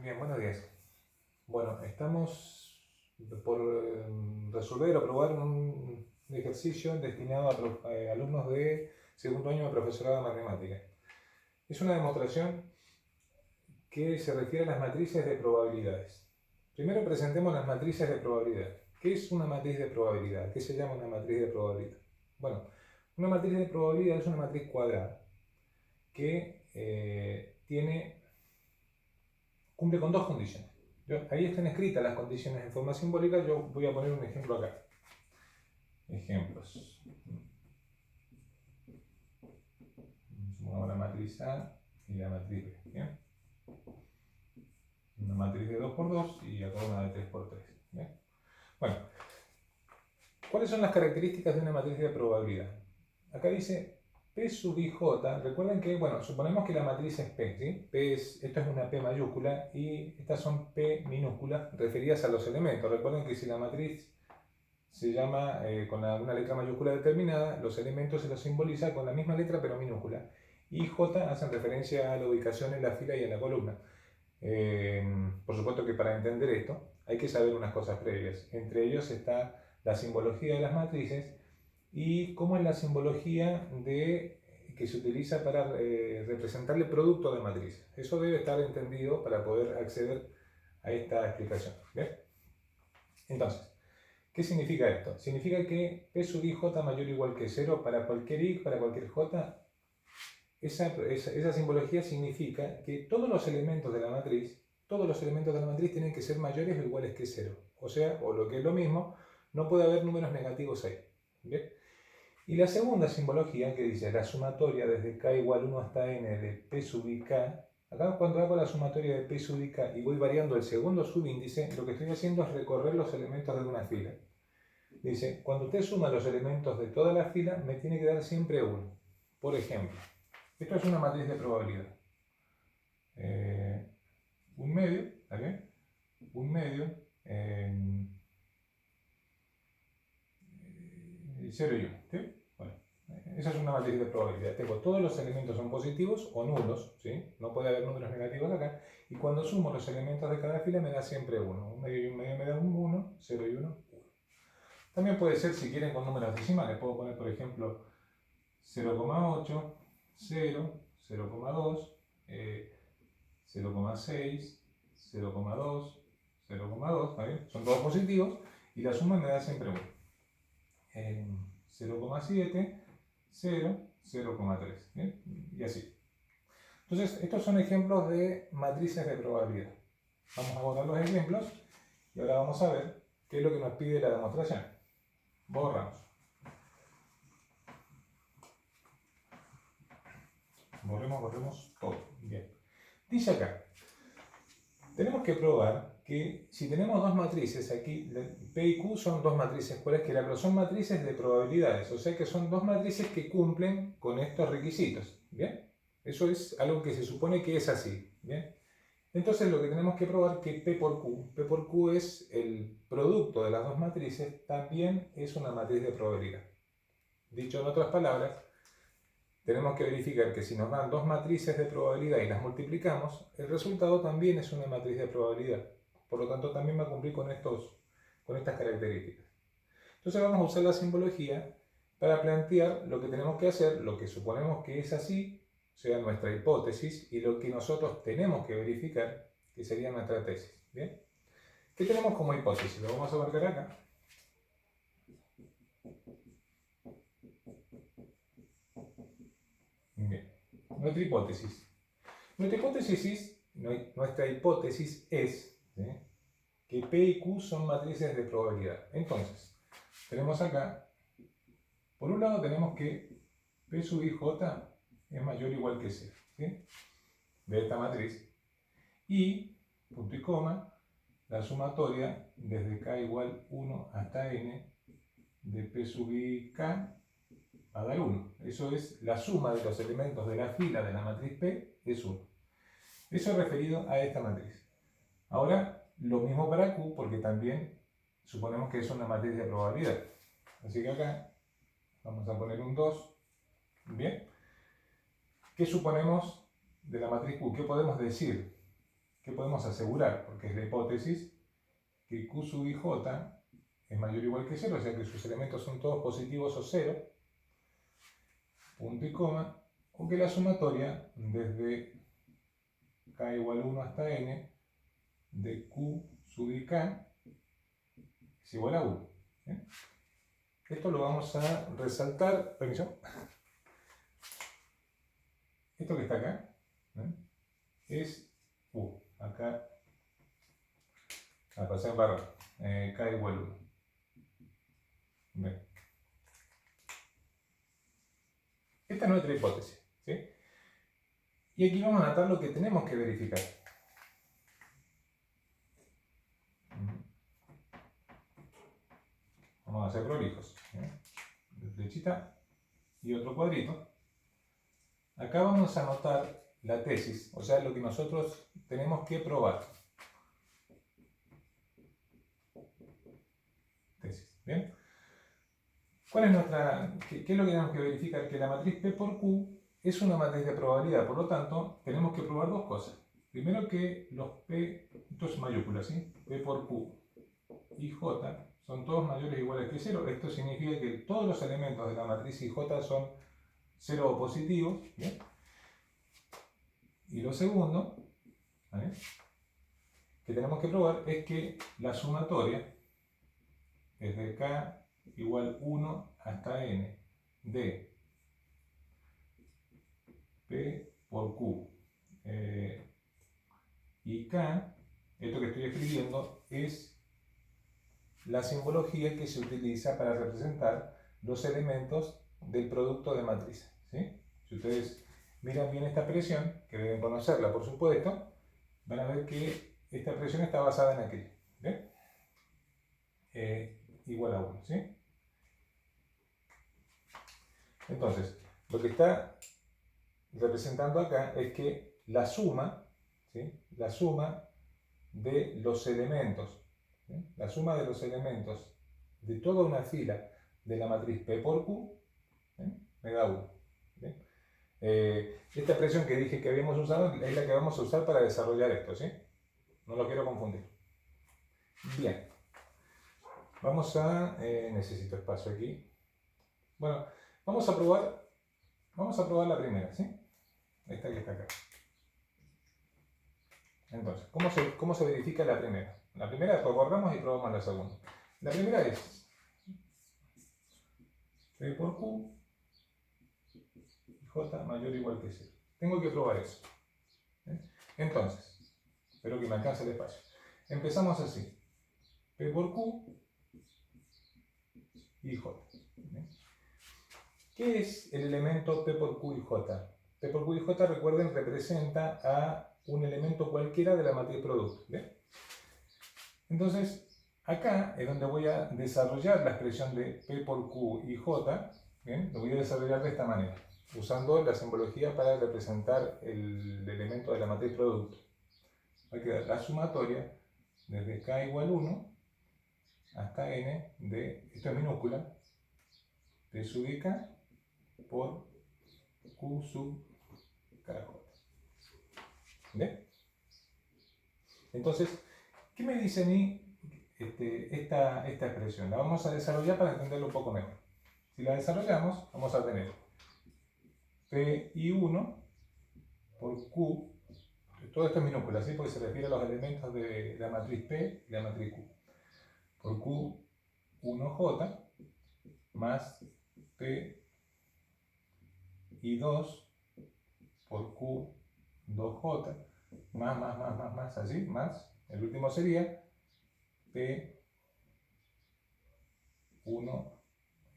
Bien, buenos días. Bueno, estamos por resolver o probar un ejercicio destinado a alumnos de segundo año de profesorado de matemáticas. Es una demostración que se refiere a las matrices de probabilidades. Primero presentemos las matrices de probabilidad. ¿Qué es una matriz de probabilidad? ¿Qué se llama una matriz de probabilidad? Bueno, una matriz de probabilidad es una matriz cuadrada que cumple con dos condiciones. Ahí están escritas las condiciones en forma simbólica, yo voy a poner un ejemplo acá. Ejemplos. Sumamos la matriz A y la matriz B. ¿Bien? Una matriz de 2 por 2 y acá una de 3 por 3. ¿Bien? Bueno, ¿cuáles son las características de una matriz de probabilidad? Acá dice P sub IJ. Recuerden que, bueno, suponemos que la matriz es P, ¿sí? Esto es una P mayúscula y estas son P minúsculas referidas a los elementos. Recuerden que si la matriz se llama con una letra mayúscula determinada, los elementos se los simboliza con la misma letra pero minúscula. Y J hacen referencia a la ubicación en la fila y en la columna. Por supuesto que para entender esto hay que saber unas cosas previas. Entre ellos está la simbología de las matrices y cómo es la simbología que se utiliza para representar el producto de matrices. Eso debe estar entendido para poder acceder a esta explicación. ¿Bien? Entonces, ¿qué significa esto? Significa que P sub IJ mayor o igual que 0 para cualquier I, para cualquier J. Esa simbología significa que todos los elementos de la matriz tienen que ser mayores o iguales que 0. O sea, o lo que es lo mismo, no puede haber números negativos ahí. ¿Bien? Y la segunda simbología que dice la sumatoria desde k igual 1 hasta n de P sub ik. Acá cuando hago la sumatoria de P sub ik y voy variando el segundo subíndice, lo que estoy haciendo es recorrer los elementos de una fila. Dice, cuando usted suma los elementos de toda la fila, me tiene que dar siempre 1. Por ejemplo, esto es una matriz de probabilidad. Un medio, ¿está bien? Un medio, 0 y 1. ¿Sí? Bueno, esa es una matriz de probabilidad. Tengo todos los elementos son positivos o nulos, ¿sí? No puede haber números negativos acá. Y cuando sumo los elementos de cada fila me da siempre 1. Un medio y un medio me da un 1, 0 y 1, 1. También puede ser, si quieren, con números decimales. Puedo poner, por ejemplo, 0,8, 0, 0,2, 0,6, 0,2, 0,2, ¿está bien? Son todos positivos y la suma me da siempre 1. 0,7, 0, 0,3, ¿bien? Y así. Entonces, estos son ejemplos de matrices de probabilidad. Vamos a borrar los ejemplos y ahora vamos a ver qué es lo que nos pide la demostración. Borramos. Borremos todo. Bien. Dice acá, tenemos que probar que si tenemos dos matrices, aquí P y Q son dos matrices cualesquiera, pero son matrices de probabilidades, o sea que son dos matrices que cumplen con estos requisitos. ¿Bien? Eso es algo que se supone que es así. ¿Bien? Entonces lo que tenemos que probar es que P por Q es el producto de las dos matrices, también es una matriz de probabilidad. Dicho en otras palabras, tenemos que verificar que si nos dan dos matrices de probabilidad y las multiplicamos, el resultado también es una matriz de probabilidad. Por lo tanto, también va a cumplir con estas características. Entonces vamos a usar la simbología para plantear lo que tenemos que hacer, lo que suponemos que es así, o sea, nuestra hipótesis, y lo que nosotros tenemos que verificar, que sería nuestra tesis. ¿Bien? ¿Qué tenemos como hipótesis? Lo vamos a marcar acá. Bien. Nuestra hipótesis. Nuestra hipótesis es, ¿sí?, que P y Q son matrices de probabilidad. Entonces, tenemos acá, por un lado tenemos que P sub IJ es mayor o igual que 0, ¿sí?, de esta matriz. Y, punto y coma, la sumatoria desde k igual 1 hasta n de P sub IK va a dar 1. Eso es la suma de los elementos de la fila de la matriz P, es 1. Eso es referido a esta matriz. Ahora, lo mismo para Q, porque también suponemos que es una matriz de probabilidad. Así que acá vamos a poner un 2. Bien. ¿Qué suponemos de la matriz Q? ¿Qué podemos decir? ¿qué podemos asegurar? Porque es la hipótesis que Q sub IJ es mayor o igual que 0, o sea que sus elementos son todos positivos o 0, punto y coma, o que la sumatoria desde K igual 1 hasta N de Q sub IK es igual a 1. ¿Bien? Esto lo vamos a resaltar, permiso, esto que está acá, ¿eh? Es U, acá, a pasar barra, K igual 1. Bien. Esta es nuestra hipótesis, ¿sí? Y aquí vamos a anotar lo que tenemos que verificar. Vamos a hacer prolijos. Flechita y otro cuadrito. Acá vamos a anotar la tesis, o sea, lo que nosotros tenemos que probar. Tesis, ¿bien? ¿Cuál es qué es lo que tenemos que verificar? Que la matriz P por Q es una matriz de probabilidad, por lo tanto, tenemos que probar dos cosas. Primero que los P, esto es mayúsculas, ¿sí? P por Q y J son todos mayores o iguales que 0. Esto significa que todos los elementos de la matriz IJ son 0 o positivos, ¿bien? Y lo segundo, ¿vale?, que tenemos que probar es que la sumatoria desde K igual 1 hasta N de P por Q y K, esto que estoy escribiendo, es la simbología que se utiliza para representar los elementos del producto de matrices, ¿sí? Si ustedes miran bien esta expresión, que deben conocerla por supuesto, van a ver que esta expresión está basada en aquella, ¿bien? Igual a 1, ¿sí? Entonces, lo que está representando acá es que la suma, ¿sí?, la suma de los elementos, ¿sí?, la suma de los elementos de toda una fila de la matriz P por Q, ¿sí?, me da 1. ¿Sí? Esta expresión que dije que habíamos usado es la que vamos a usar para desarrollar esto, ¿sí? No lo quiero confundir. Bien. Vamos a... necesito espacio aquí. Bueno, vamos a probar la primera, ¿sí? Esta que está acá. Entonces, ¿cómo se verifica la primera? La primera después borramos y probamos la segunda. La primera es P por Q y J mayor o igual que 0. Tengo que probar eso. Entonces, espero que me alcance el espacio. Empezamos así. P por Q y J. ¿Qué es el elemento P por Q y J? P por Q y J, recuerden, representa a un elemento cualquiera de la matriz producto. ¿Bien? Entonces, acá es donde voy a desarrollar la expresión de P por Q y J. ¿Bien? Lo voy a desarrollar de esta manera, usando la simbología para representar el elemento de la matriz producto. Va a quedar la sumatoria desde K igual 1 hasta N de, esto es minúscula, P sub K por Q sub KJ. ¿Bien? Entonces, ¿qué me dice a mí esta expresión? La vamos a desarrollar para entenderlo un poco mejor. Si la desarrollamos, vamos a tener Pi1 por Q, todo esto es minúscula, ¿sí?, porque se refiere a los elementos de la matriz P y la matriz Q, por Q1J más Pi2 por Q2J más, así, más, el último sería P1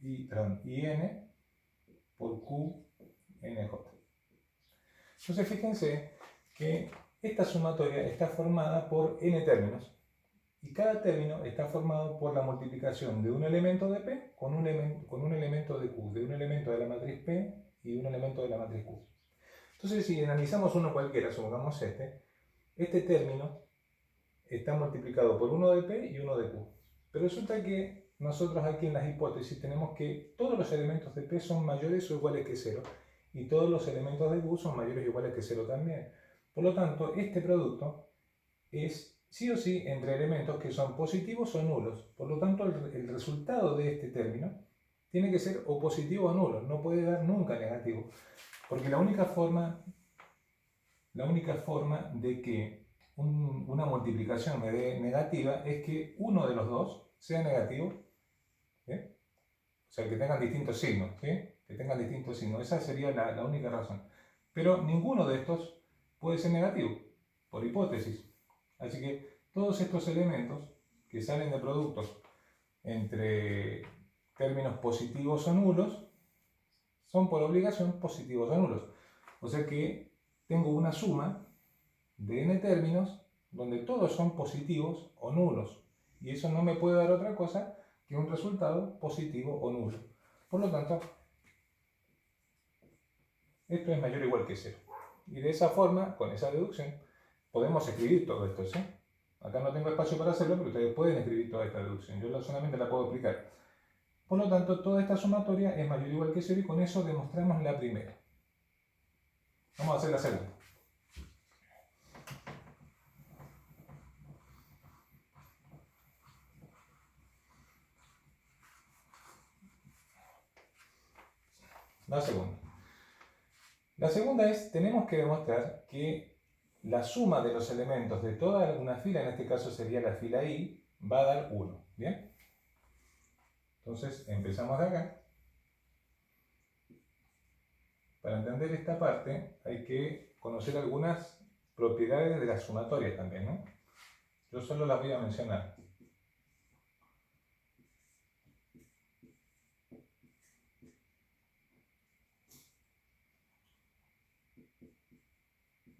y N por QNJ. Entonces fíjense que esta sumatoria está formada por n términos y cada término está formado por la multiplicación de un elemento de P con un elemento de Q, de un elemento de la matriz P y un elemento de la matriz Q. Entonces, si analizamos uno cualquiera, supongamos este término está multiplicado por uno de P y uno de Q. Pero resulta que nosotros aquí en las hipótesis tenemos que todos los elementos de P son mayores o iguales que 0 y todos los elementos de Q son mayores o iguales que 0 también. Por lo tanto, este producto es sí o sí entre elementos que son positivos o nulos. Por lo tanto, el resultado de este término tiene que ser o positivo o nulo, no puede dar nunca negativo. Porque la única forma de que una multiplicación me dé negativa es que uno de los dos sea negativo, ¿sí? O sea, que tengan distintos signos, ¿sí? Que tengan distintos signos. Esa sería la única razón. Pero ninguno de estos puede ser negativo, por hipótesis. Así que todos estos elementos que salen de productos entre términos positivos o nulos son por obligación positivos o nulos. O sea que tengo una suma de n términos donde todos son positivos o nulos. Y eso no me puede dar otra cosa que un resultado positivo o nulo. Por lo tanto, esto es mayor o igual que 0. Y de esa forma, con esa deducción, podemos escribir todo esto, ¿sí? Acá no tengo espacio para hacerlo, pero ustedes pueden escribir toda esta deducción. Yo solamente la puedo aplicar. Por lo tanto, toda esta sumatoria es mayor o igual que 0 y con eso demostramos la primera. Vamos a hacer la segunda. La segunda. La segunda es, tenemos que demostrar que la suma de los elementos de toda una fila, en este caso sería la fila I, va a dar 1. ¿Bien? Entonces, empezamos de acá. Para entender esta parte, hay que conocer algunas propiedades de la sumatoria también, ¿no? Yo solo las voy a mencionar.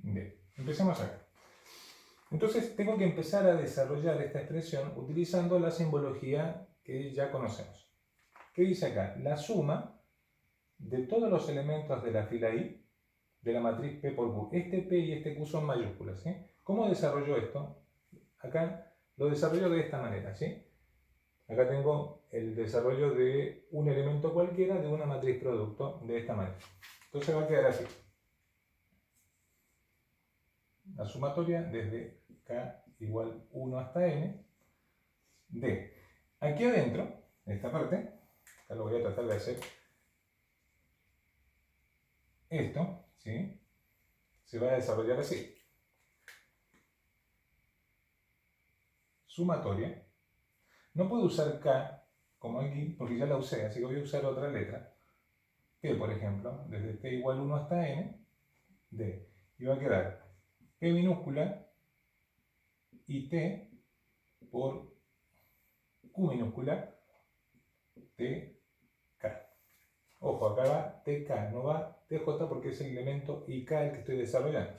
Bien, empecemos acá. Entonces tengo que empezar a desarrollar esta expresión utilizando la simbología que ya conocemos. ¿Qué dice acá? La suma de todos los elementos de la fila I, de la matriz P por Q. Este P y este Q son mayúsculas, ¿sí? ¿Cómo desarrollo esto? Acá lo desarrollo de esta manera, ¿sí? Acá tengo el desarrollo de un elemento cualquiera de una matriz producto de esta manera. Entonces va a quedar así. La sumatoria desde K igual 1 hasta N de aquí adentro, esta parte, acá lo voy a tratar de hacer esto, ¿sí? Se va a desarrollar así. Sumatoria. No puedo usar K como aquí, porque ya la usé, así que voy a usar otra letra. P, por ejemplo, desde T igual 1 hasta N, de. Y va a quedar P minúscula y T por Q minúscula TK. Ojo, acá va TK, no va TJ porque es el elemento IK el que estoy desarrollando.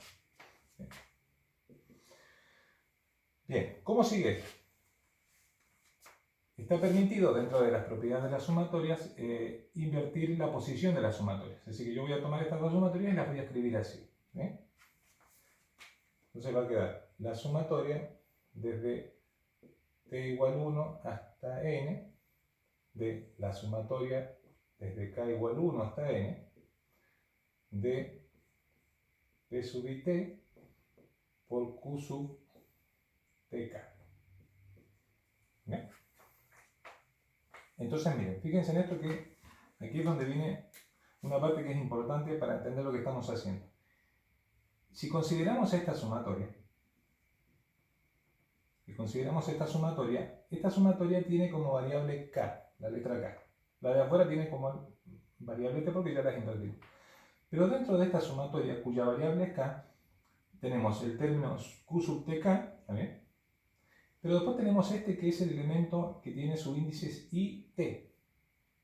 Bien, ¿cómo sigue esto? Está permitido, dentro de las propiedades de las sumatorias, invertir la posición de las sumatorias. Así que yo voy a tomar estas dos sumatorias y las voy a escribir así. Entonces va a quedar la sumatoria desde t igual 1 hasta n, de la sumatoria desde k igual 1 hasta n, de p sub i t por q sub tk. ¿Bien? Entonces, miren, fíjense en esto que aquí es donde viene una parte que es importante para entender lo que estamos haciendo. Si consideramos esta sumatoria, esta sumatoria tiene como variable k, la letra k. La de afuera tiene como variable t porque ya la he invertido. Pero dentro de esta sumatoria, cuya variable es k, tenemos el término q sub tk, ¿está bien? Pero después tenemos este que es el elemento que tiene sus índices i, t.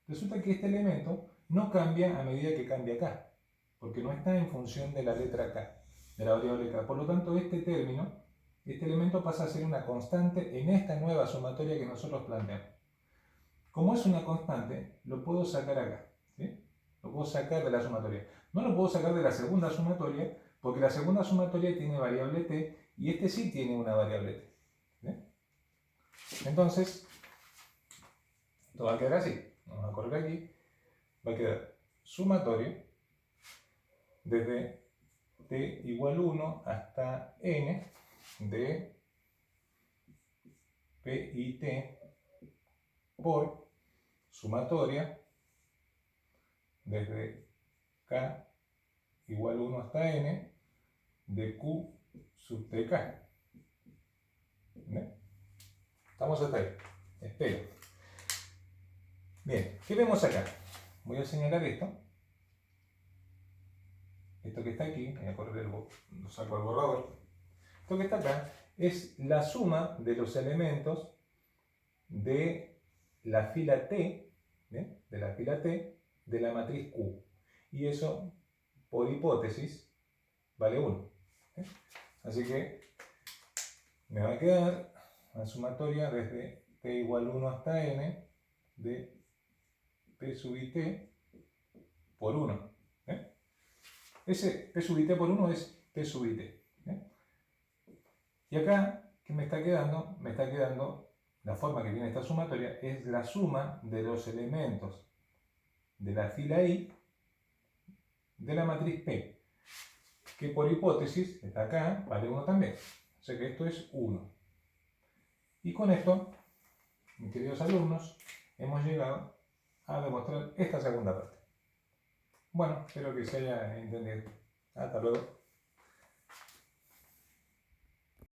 Resulta que este elemento no cambia a medida que cambia k, porque no está en función de la letra k, de la variable k. Por lo tanto, este término, este elemento pasa a ser una constante en esta nueva sumatoria que nosotros planteamos. Como es una constante, lo puedo sacar acá, ¿sí? Lo puedo sacar de la sumatoria. No lo puedo sacar de la segunda sumatoria, porque la segunda sumatoria tiene variable t y este sí tiene una variable t. ¿Sí? Entonces, esto va a quedar así. Vamos a correr aquí. Va a quedar sumatoria desde t igual 1 hasta n de P y T por sumatoria desde K igual 1 hasta N de Q sub TK. ¿Bien? Estamos hasta ahí. Espero. Bien, ¿qué vemos acá? Voy a señalar esto. Esto que está aquí, voy a correr lo saco al borrador. Esto que está acá es la suma de los elementos de la fila T, ¿bien? De la fila T de la matriz Q. Y eso, por hipótesis, vale 1. ¿Bien? Así que me va a quedar la sumatoria desde T igual 1 hasta N de P sub IT por 1. ¿Bien? Ese P sub IT por 1 es P sub IT. ¿Bien? Y acá, ¿qué me está quedando? Me está quedando, la forma que tiene esta sumatoria es la suma de los elementos de la fila I de la matriz P, que por hipótesis, está acá, vale 1 también. O sea que esto es 1. Y con esto, mis queridos alumnos, hemos llegado a demostrar esta segunda parte. Bueno, espero que se haya entendido. Hasta luego.